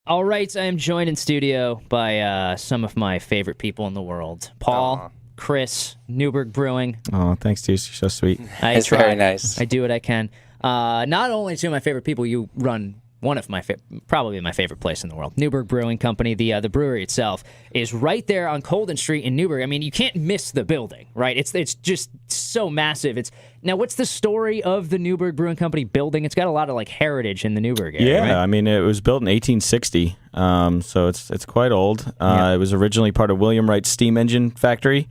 All right, I am joined in studio by some of my favorite people in the world. Paul, Chris, Newburgh Brewing. Oh, thanks, Deuce. You're so sweet. It's very nice. I do what I can. Not only two of my favorite people, you run one of my probably my favorite place in the world. Newburgh Brewing Company. The brewery itself is right there on Colden Street in Newburgh. I mean, you can't miss the building, right? It's just so massive. Now, what's the story of the Newburgh Brewing Company building? It's got a lot of heritage in the Newburgh area. Yeah, right? I mean, it was built in 1860, so it's quite old. It was originally part of William Wright's steam engine factory.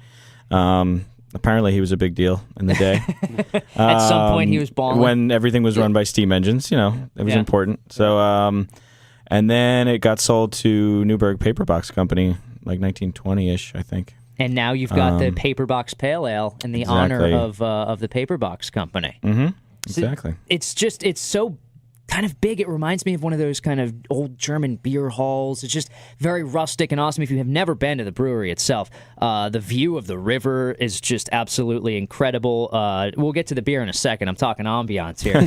Apparently, he was a big deal in the day. At some point, he was balling. When everything was run by steam engines, it was important. So, and then it got sold to Newburgh Paper Box Company, like 1920-ish, I think. And now you've got the Paper Box Pale Ale in the honor of the Paper Box Company. Mm-hmm. Exactly. So it's so kind of big. It reminds me of one of those kind of old German beer halls. It's just very rustic and awesome. If you have never been to the brewery itself, the view of the river is just absolutely incredible. We'll get to the beer in a second. I'm talking ambiance here.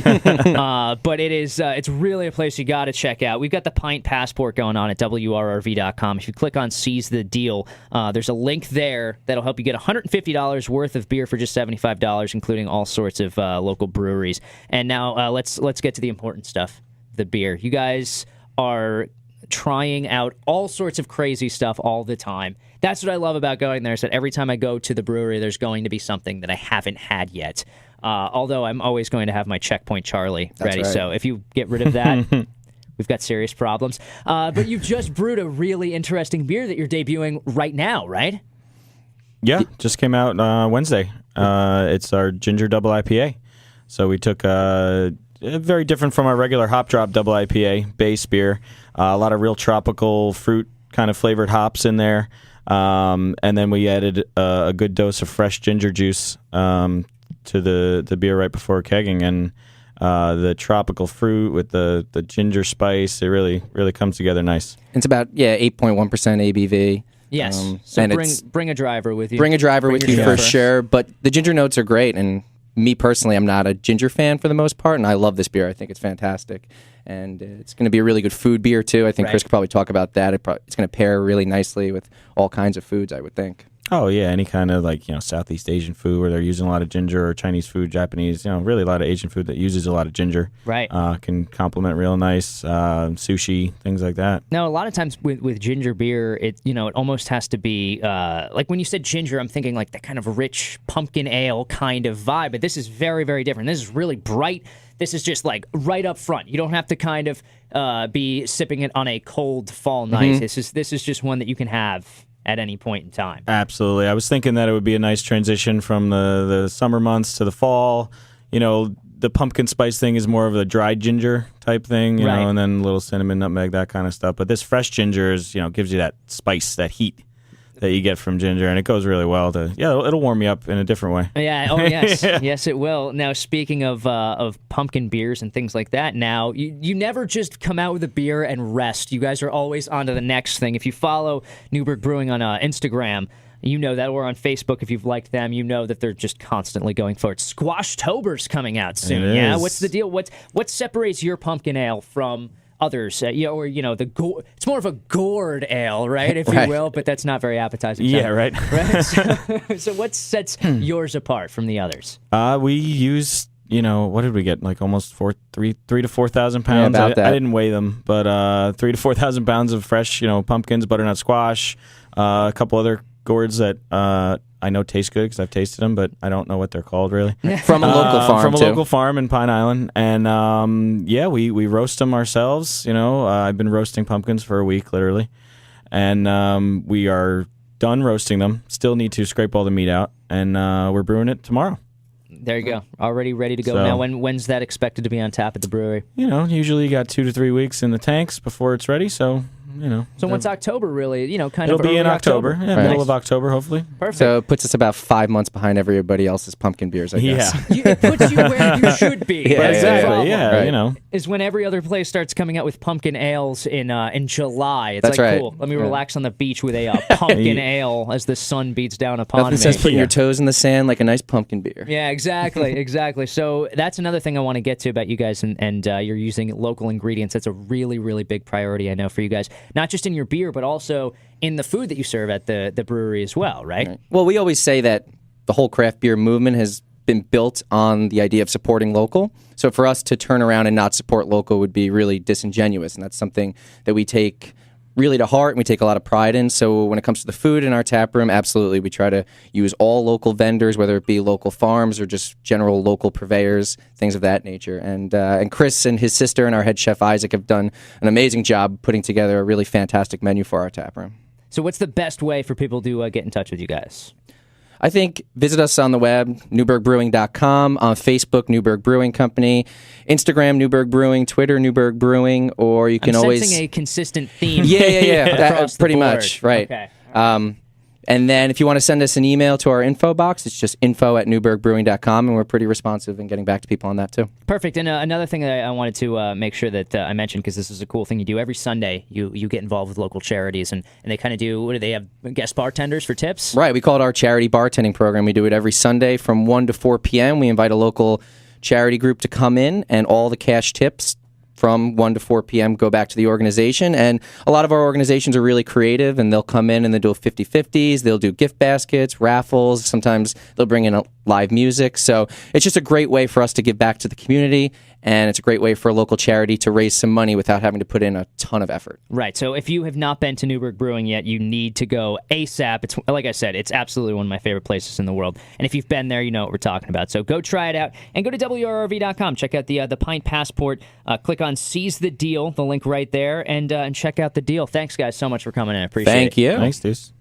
But it's really a place you got to check out. We've got the Pint Passport going on at WRRV.com. If you click on Seize the Deal, there's a link there that'll help you get $150 worth of beer for just $75, including all sorts of local breweries. And now let's get to the important stuff, the beer. You guys are trying out all sorts of crazy stuff all the time. That's what I love about going there, is that every time I go to the brewery, there's going to be something that I haven't had yet. Although I'm always going to have my Checkpoint Charlie ready. Right. So if you get rid of that, we've got serious problems. But you've just brewed a really interesting beer that you're debuting right now, right? Yeah, just came out Wednesday. It's our Ginger Double IPA. So we took very different from our regular hop drop Double IPA base beer. A lot of real tropical fruit kind of flavored hops in there. And then we added a good dose of fresh ginger juice to the beer right before kegging. And the tropical fruit with the ginger spice, it really comes together nice. It's about 8.1% ABV. Yes. So and bring a driver with you. Bring a driver with you for sure. But the ginger notes are great, and me personally, I'm not a ginger fan for the most part, and I love this beer. I think it's fantastic, and it's going to be a really good food beer too. I think Chris could probably talk about that. It's going to pair really nicely with all kinds of foods, I would think. Oh yeah, any kind of Southeast Asian food where they're using a lot of ginger, or Chinese food, Japanese, really a lot of Asian food that uses a lot of ginger. Right. Can complement real nice sushi, things like that. Now, a lot of times with ginger beer, it almost has to be like when you said ginger, I'm thinking like that kind of rich pumpkin ale kind of vibe. But this is very, very different. This is really bright. This is just like right up front. You don't have to kind of be sipping it on a cold fall night. This is just one that you can have at any point in time. Absolutely. I was thinking that it would be a nice transition from the summer months to the fall. The pumpkin spice thing is more of a dried ginger type thing, you know, and then a little cinnamon, nutmeg, that kind of stuff. But this fresh ginger is, gives you that spice, that heat that you get from ginger, and it goes really well it'll warm you up in a different way. Yeah, oh yes. Yes, it will. Now, speaking of pumpkin beers and things like that, now, you never just come out with a beer and rest. You guys are always on to the next thing. If you follow Newburgh Brewing on Instagram, you know that, or on Facebook, if you've liked them, you know that they're just constantly going forward. Squashtober's coming out soon. Yeah, what's the deal? What separates your pumpkin ale from others? It's more of a gourd ale, right, if you will, but that's not very appetizing. Yeah, right. So what sets yours apart from the others? We use, what did we get? Like almost 3,000 to 4,000 pounds. Yeah, I didn't weigh them, but 3,000 to 4,000 pounds of fresh, pumpkins, butternut squash, a couple other gourds that I know taste good because I've tasted them, but I don't know what they're called really. From a local farm, From a local farm in Pine Island. And we roast them ourselves. I've been roasting pumpkins for a week, literally. And we are done roasting them. Still need to scrape all the meat out. And we're brewing it tomorrow. There you go. Already ready to go. So, now, when's that expected to be on tap at the brewery? Usually you got 2 to 3 weeks in the tanks before it's ready, so So once October really, kind It'll of be in early October. Yeah, middle of October, hopefully. Perfect. So it puts us about 5 months behind everybody else's pumpkin beers, I guess. It puts you where you should be. Yeah, That's the exactly. problem. Yeah, Right. Is when every other place starts coming out with pumpkin ales in July. It's That's like, right. cool. Let me relax on the beach with a pumpkin ale as the sun beats down upon Nothing me. says putting your toes in the sand like a nice pumpkin beer. Yeah, exactly. So that's another thing I want to get to about you guys, and you're using local ingredients. That's a really, really big priority, I know, for you guys. Not just in your beer, but also in the food that you serve at the brewery as well, right? Well, we always say that the whole craft beer movement has been built on the idea of supporting local. So for us to turn around and not support local would be really disingenuous, and that's something that we take really to heart and we take a lot of pride in. So when it comes to the food in our tap room, absolutely, we try to use all local vendors, whether it be local farms or just general local purveyors, things of that nature. And Chris and his sister and our head chef Isaac have done an amazing job putting together a really fantastic menu for our tap room. So what's the best way for people to get in touch with you guys? I think visit us on the web, newburghbrewing.com, on Facebook, Newburgh Brewing Company, Instagram, Newburgh Brewing, Twitter, Newburgh Brewing, or you can I'm always... sensing a consistent theme. Yeah. across the Pretty board. much, right. Okay. And then if you want to send us an email to our info box, it's just info@newburghbrewing.com, and we're pretty responsive in getting back to people on that too. Perfect. And another thing that I wanted to make sure that I mentioned, because this is a cool thing you do every Sunday, you get involved with local charities, and they kind of do, what do they have, guest bartenders for tips? Right. We call it our charity bartending program. We do it every Sunday from 1 to 4 p.m. We invite a local charity group to come in, and all the cash tips from 1 to 4 p.m. go back to the organization. And a lot of our organizations are really creative, and they'll come in and they'll do 50-50s. They'll do gift baskets, raffles. Sometimes they'll bring in live music. So it's just a great way for us to give back to the community, and it's a great way for a local charity to raise some money without having to put in a ton of effort. Right. So if you have not been to Newburgh Brewing yet, you need to go ASAP. It's, like I said, it's absolutely one of my favorite places in the world. And if you've been there, you know what we're talking about. So go try it out and go to WRRV.com. Check out the Pint Passport. Click on Seize the Deal, the link right there, and check out the deal. Thanks, guys, so much for coming in. I appreciate it. Thank you. Thanks, Deuce.